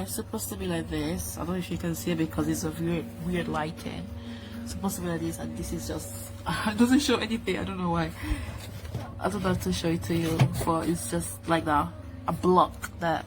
it's supposed to be like this. I don't know if you can see it because it's a weird lighting. It's supposed to be like this, and this is just it doesn't show anything. I don't know why. I don't have to show it to you, but it's just like that, a block that